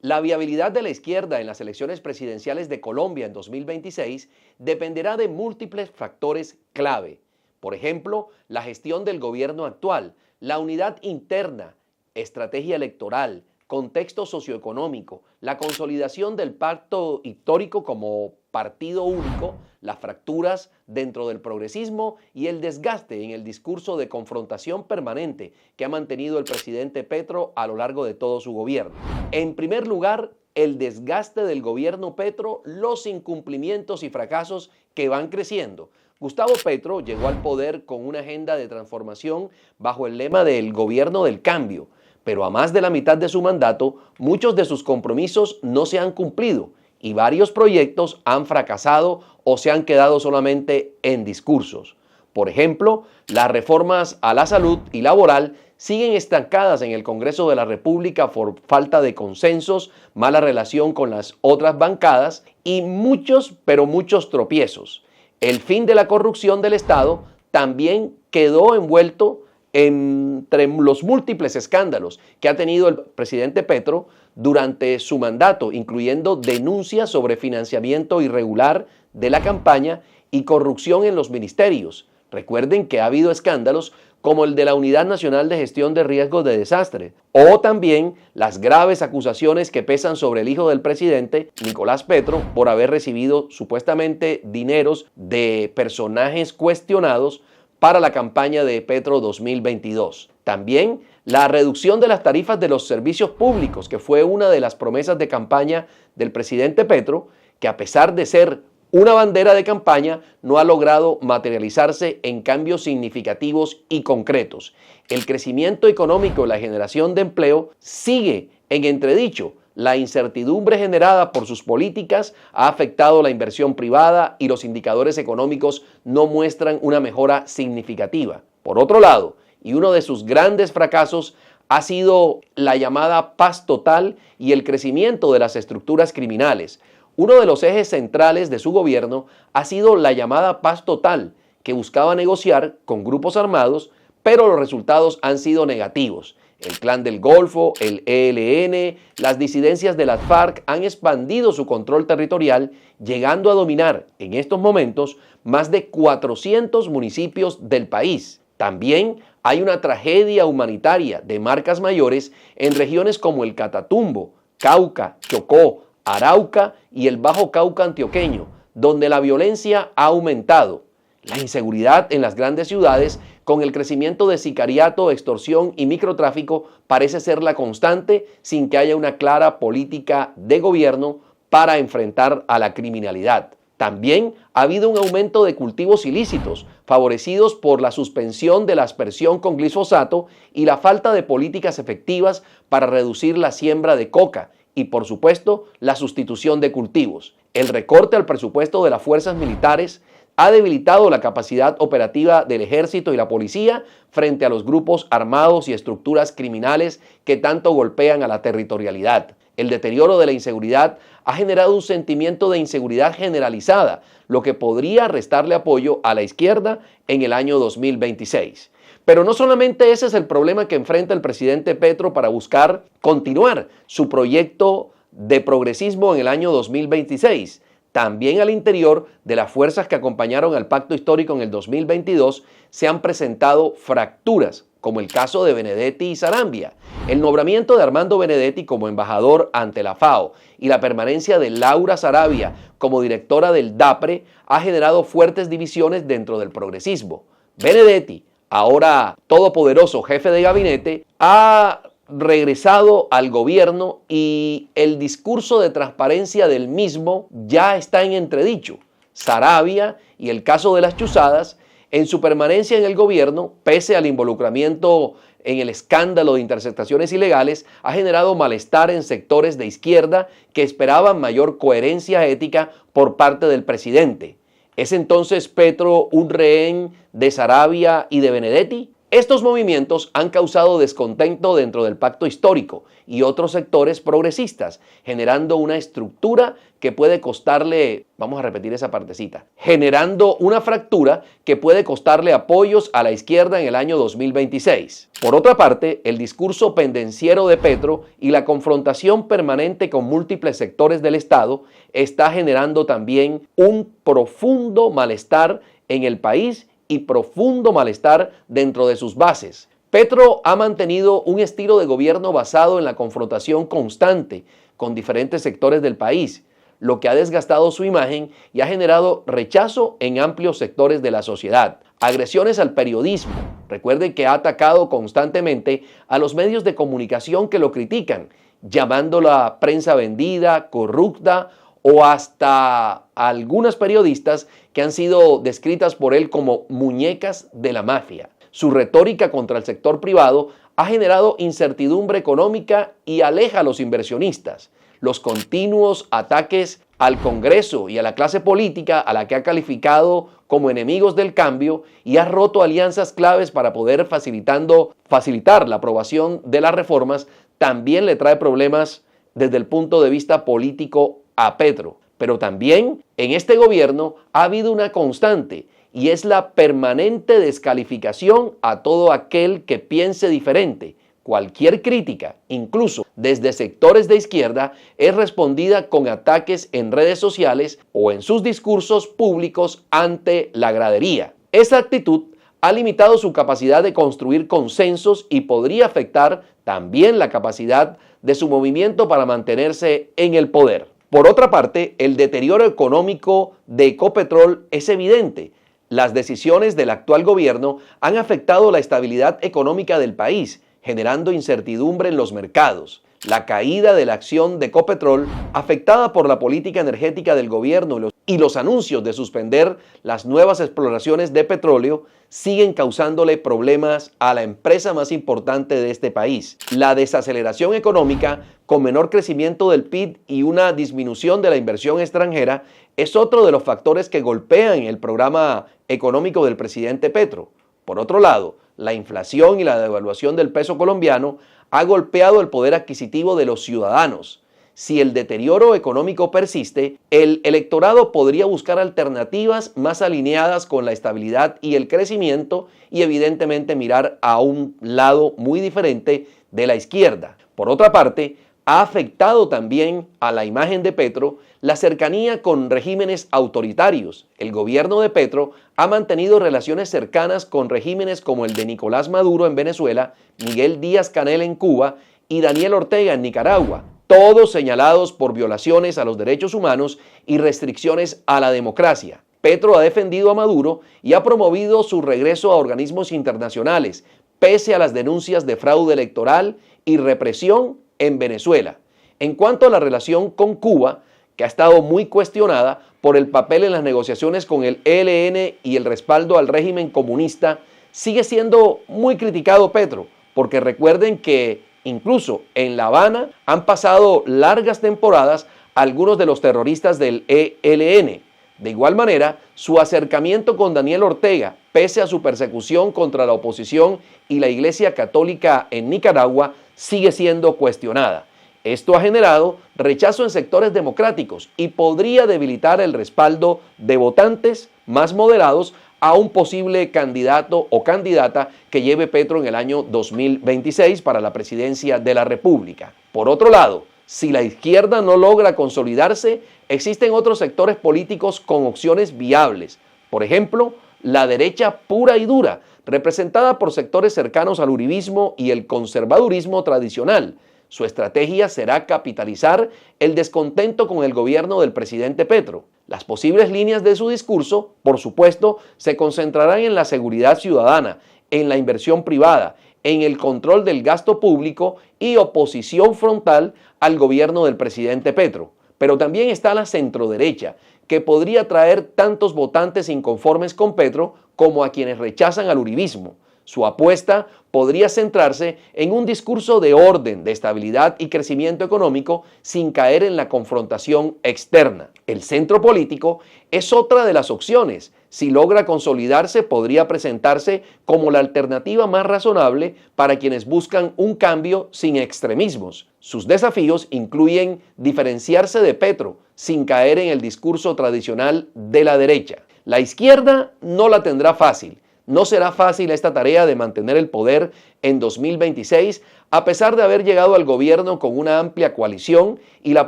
La viabilidad de la izquierda en las elecciones presidenciales de Colombia en 2026 dependerá de múltiples factores clave. Por ejemplo, la gestión del gobierno actual, la unidad interna, estrategia electoral, contexto socioeconómico, la consolidación del pacto histórico como partido único, las fracturas dentro del progresismo y el desgaste en el discurso de confrontación permanente que ha mantenido el presidente Petro a lo largo de todo su gobierno. En primer lugar, el desgaste del gobierno Petro, los incumplimientos y fracasos que van creciendo. Gustavo Petro llegó al poder con una agenda de transformación bajo el lema del gobierno del cambio, pero a más de la mitad de su mandato, muchos de sus compromisos no se han cumplido y varios proyectos han fracasado o se han quedado solamente en discursos. Por ejemplo, las reformas a la salud y laboral siguen estancadas en el Congreso de la República por falta de consensos, mala relación con las otras bancadas y muchos, pero muchos tropiezos. El fin de la corrupción del Estado también quedó envuelto entre los múltiples escándalos que ha tenido el presidente Petro durante su mandato, incluyendo denuncias sobre financiamiento irregular de la campaña y corrupción en los ministerios. Recuerden que ha habido escándalos como el de la Unidad Nacional de Gestión de Riesgos de Desastre, o también las graves acusaciones que pesan sobre el hijo del presidente, Nicolás Petro, por haber recibido supuestamente dineros de personajes cuestionados para la campaña de Petro 2022. También la reducción de las tarifas de los servicios públicos, que fue una de las promesas de campaña del presidente Petro, que a pesar de ser una bandera de campaña, no ha logrado materializarse en cambios significativos y concretos. El crecimiento económico y la generación de empleo sigue en entredicho. La incertidumbre generada por sus políticas ha afectado la inversión privada y los indicadores económicos no muestran una mejora significativa. Por otro lado, y uno de sus grandes fracasos ha sido la llamada paz total y el crecimiento de las estructuras criminales. Uno de los ejes centrales de su gobierno ha sido la llamada paz total, que buscaba negociar con grupos armados, pero los resultados han sido negativos. El Clan del Golfo, el ELN, las disidencias de las FARC han expandido su control territorial, llegando a dominar en estos momentos más de 400 municipios del país. También hay una tragedia humanitaria de marcas mayores en regiones como el Catatumbo, Cauca, Chocó, Arauca y el Bajo Cauca antioqueño, donde la violencia ha aumentado. La inseguridad en las grandes ciudades, con el crecimiento de sicariato, extorsión y microtráfico, parece ser la constante sin que haya una clara política de gobierno para enfrentar a la criminalidad. También ha habido un aumento de cultivos ilícitos, favorecidos por la suspensión de la aspersión con glifosato y la falta de políticas efectivas para reducir la siembra de coca y, por supuesto, la sustitución de cultivos. El recorte al presupuesto de las fuerzas militares ha debilitado la capacidad operativa del ejército y la policía frente a los grupos armados y estructuras criminales que tanto golpean a la territorialidad. El deterioro de la inseguridad ha generado un sentimiento de inseguridad generalizada, lo que podría restarle apoyo a la izquierda en el año 2026. Pero no solamente ese es el problema que enfrenta el presidente Petro para buscar continuar su proyecto de progresismo en el año 2026. También al interior de las fuerzas que acompañaron al pacto histórico en el 2022 se han presentado fracturas, como el caso de Benedetti y Sarabia, el nombramiento de Armando Benedetti como embajador ante la FAO y la permanencia de Laura Sarabia como directora del DAPRE ha generado fuertes divisiones dentro del progresismo. Benedetti, ahora todopoderoso jefe de gabinete, ha regresado al gobierno y el discurso de transparencia del mismo ya está en entredicho. Sarabia y el caso de las chuzadas, en su permanencia en el gobierno, pese al involucramiento en el escándalo de interceptaciones ilegales, ha generado malestar en sectores de izquierda que esperaban mayor coherencia ética por parte del presidente. ¿Es entonces Petro un rehén de Sarabia y de Benedetti? Estos movimientos han causado descontento dentro del pacto histórico y otros sectores progresistas, generando una estructura que puede costarle, vamos a repetir esa partecita, generando una fractura que puede costarle apoyos a la izquierda en el año 2026. Por otra parte, el discurso pendenciero de Petro y la confrontación permanente con múltiples sectores del Estado está generando también un profundo malestar en el país y profundo malestar dentro de sus bases. Petro ha mantenido un estilo de gobierno basado en la confrontación constante con diferentes sectores del país, lo que ha desgastado su imagen y ha generado rechazo en amplios sectores de la sociedad. Agresiones al periodismo. Recuerden que ha atacado constantemente a los medios de comunicación que lo critican, llamándola prensa vendida, corrupta o hasta a algunas periodistas que han sido descritas por él como muñecas de la mafia. Su retórica contra el sector privado ha generado incertidumbre económica y aleja a los inversionistas. Los continuos ataques al Congreso y a la clase política, a la que ha calificado como enemigos del cambio, y ha roto alianzas claves para poder facilitar la aprobación de las reformas, también le trae problemas desde el punto de vista político a Petro. Pero también en este gobierno ha habido una constante, y es la permanente descalificación a todo aquel que piense diferente. Cualquier crítica, incluso desde sectores de izquierda, es respondida con ataques en redes sociales o en sus discursos públicos ante la gradería. Esa actitud ha limitado su capacidad de construir consensos y podría afectar también la capacidad de su movimiento para mantenerse en el poder. Por otra parte, el deterioro económico de Ecopetrol es evidente. Las decisiones del actual gobierno han afectado la estabilidad económica del país, generando incertidumbre en los mercados. La caída de la acción de Ecopetrol, afectada por la política energética del gobierno y los anuncios de suspender las nuevas exploraciones de petróleo, siguen causándole problemas a la empresa más importante de este país. La desaceleración económica, con menor crecimiento del PIB y una disminución de la inversión extranjera, es otro de los factores que golpean el programa económico del presidente Petro. Por otro lado, la inflación y la devaluación del peso colombiano ha golpeado el poder adquisitivo de los ciudadanos. Si el deterioro económico persiste, el electorado podría buscar alternativas más alineadas con la estabilidad y el crecimiento y evidentemente mirar a un lado muy diferente de la izquierda. Por otra parte, ha afectado también a la imagen de Petro la cercanía con regímenes autoritarios. El gobierno de Petro ha mantenido relaciones cercanas con regímenes como el de Nicolás Maduro en Venezuela, Miguel Díaz-Canel en Cuba y Daniel Ortega en Nicaragua, todos señalados por violaciones a los derechos humanos y restricciones a la democracia. Petro ha defendido a Maduro y ha promovido su regreso a organismos internacionales, pese a las denuncias de fraude electoral y represión en Venezuela. En cuanto a la relación con Cuba, que ha estado muy cuestionada por el papel en las negociaciones con el ELN y el respaldo al régimen comunista, sigue siendo muy criticado Petro, porque recuerden que incluso en La Habana han pasado largas temporadas algunos de los terroristas del ELN. De igual manera, su acercamiento con Daniel Ortega, pese a su persecución contra la oposición y la Iglesia Católica en Nicaragua, sigue siendo cuestionada. Esto ha generado rechazo en sectores democráticos y podría debilitar el respaldo de votantes más moderados a un posible candidato o candidata que lleve Petro en el año 2026 para la presidencia de la República. Por otro lado, si la izquierda no logra consolidarse, existen otros sectores políticos con opciones viables. Por ejemplo, la derecha pura y dura, representada por sectores cercanos al uribismo y el conservadurismo tradicional. Su estrategia será capitalizar el descontento con el gobierno del presidente Petro. Las posibles líneas de su discurso, por supuesto, se concentrarán en la seguridad ciudadana, en la inversión privada, en el control del gasto público y oposición frontal al gobierno del presidente Petro. Pero también está la centroderecha, que podría traer tantos votantes inconformes con Petro como a quienes rechazan al uribismo. Su apuesta podría centrarse en un discurso de orden, de estabilidad y crecimiento económico sin caer en la confrontación externa. El centro político es otra de las opciones. Si logra consolidarse, podría presentarse como la alternativa más razonable para quienes buscan un cambio sin extremismos. Sus desafíos incluyen diferenciarse de Petro sin caer en el discurso tradicional de la derecha. La izquierda no la tendrá fácil. No será fácil esta tarea de mantener el poder en 2026, a pesar de haber llegado al gobierno con una amplia coalición y la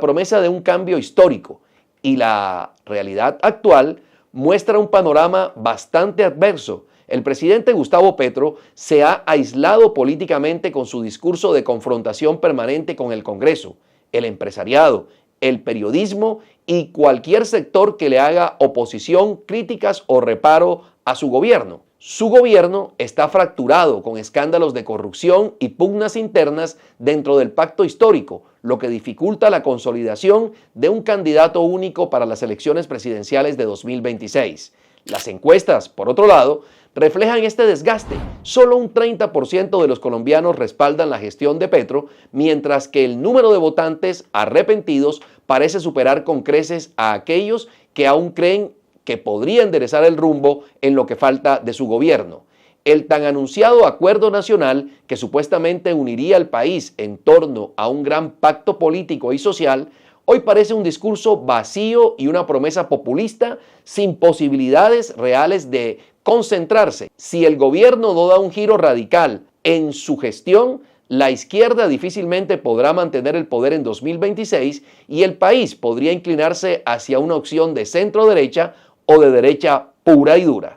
promesa de un cambio histórico. Y la realidad actual muestra un panorama bastante adverso. El presidente Gustavo Petro se ha aislado políticamente con su discurso de confrontación permanente con el Congreso, el empresariado, el periodismo y cualquier sector que le haga oposición, críticas o reparo a su gobierno. Su gobierno está fracturado con escándalos de corrupción y pugnas internas dentro del pacto histórico, lo que dificulta la consolidación de un candidato único para las elecciones presidenciales de 2026. Las encuestas, por otro lado, reflejan este desgaste. Solo un 30% de los colombianos respaldan la gestión de Petro, mientras que el número de votantes arrepentidos parece superar con creces a aquellos que aún creen que podría enderezar el rumbo en lo que falta de su gobierno. El tan anunciado acuerdo nacional que supuestamente uniría al país en torno a un gran pacto político y social, hoy parece un discurso vacío y una promesa populista sin posibilidades reales de concentrarse. Si el gobierno no da un giro radical en su gestión, la izquierda difícilmente podrá mantener el poder en 2026 y el país podría inclinarse hacia una opción de centro-derecha o de derecha pura y dura.